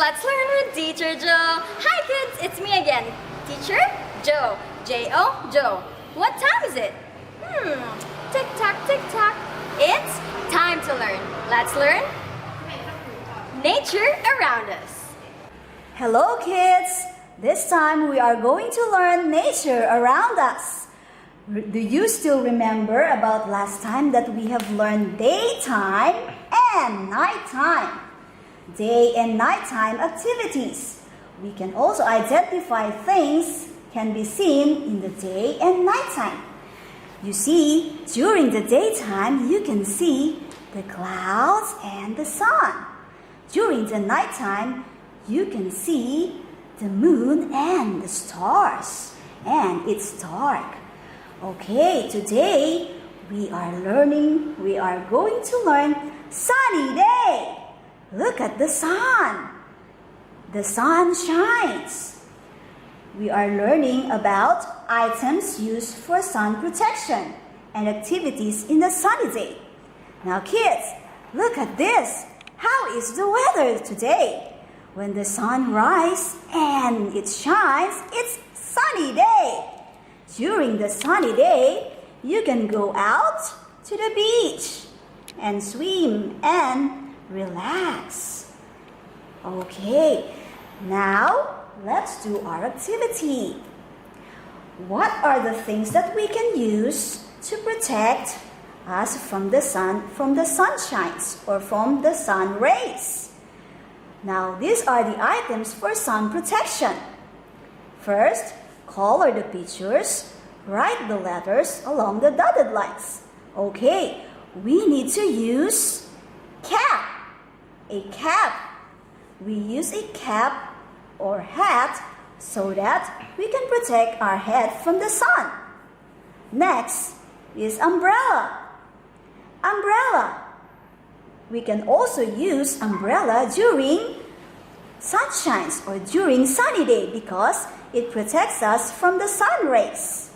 Let's learn with Teacher Joe. Hi kids, it's me again, Teacher Joe. J-O, Joe. What time is it? Tick-tock, tick-tock. It's time to learn. Let's learn nature around us. Hello kids! This time we are going to learn nature around us. Do you still remember about last time that we have learned daytime and nighttime? Day and nighttime activities. We can also identify things can be seen in the day and nighttime. You see, during the daytime you can see the clouds and the sun. During the nighttime you can see the moon and the stars, and it's dark. Okay, today we are going to learn sunny day. Look at the sun. The sun shines. We are learning about items used for sun protection and activities in the sunny day. Now kids, look at this. How is the weather today? When the sun rises and it shines, it's sunny day. During the sunny day, you can go out to the beach and swim and relax. Okay, now let's do our activity. What are the things that we can use to protect us from the sunshines or from the sun rays? Now, these are the items for sun protection. First, color the pictures, write the letters along the dotted lines. Okay, we need to use cap. A cap. We use a cap or hat so that we can protect our head from the sun. Next is umbrella. Umbrella. We can also use umbrella during sunshines or during sunny day because it protects us from the sun rays.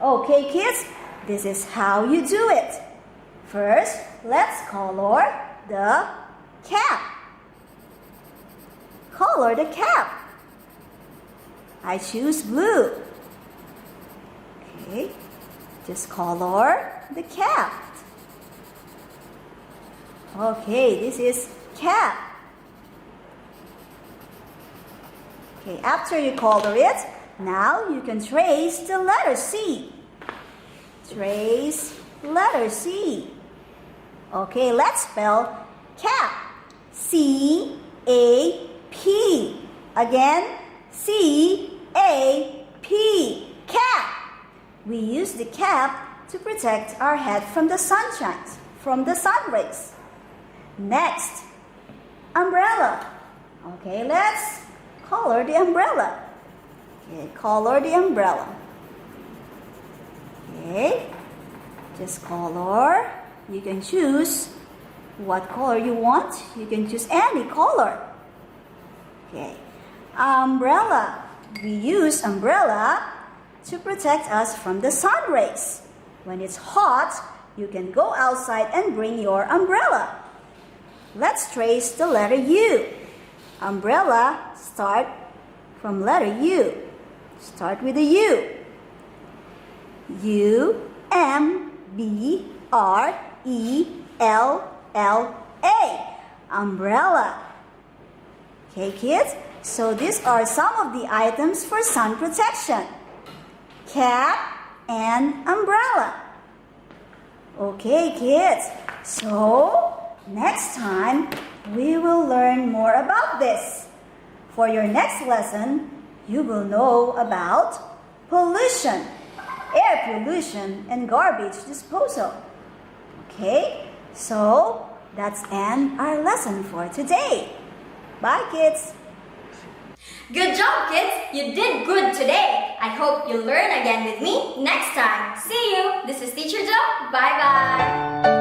Okay kids, this is how you do it. First, let's color the cap. Color the cap. I choose blue. Okay, just color the cap. Okay, this is cap. Okay, after you color it, now you can trace the letter C. Trace letter C. Okay, let's spell cap. C-A-P. Again, C-A-P. Cap. We use the cap to protect our head from the sunshine, from the sun rays. Next, umbrella. Okay, let's color the umbrella. Okay, color the umbrella. Okay, just color. You can choose what color you want. You can choose any color. Okay, umbrella. We use umbrella to protect us from the sun rays. When it's hot, you can go outside and bring your umbrella. Let's trace the letter U. Umbrella start from letter U. Start with the U. U-M-B-R-E-L-L-A. Umbrella. Okay kids, so these are some of the items for sun protection. Cap and umbrella. Okay kids, so next time we will learn more about this. For your next lesson, you will know about pollution, air pollution, and garbage disposal. Okay, so that's end our lesson for today. Bye kids! Good job kids! You did good today! I hope you'll learn again with me next time. See you! This is Teacher Joe. Bye-bye!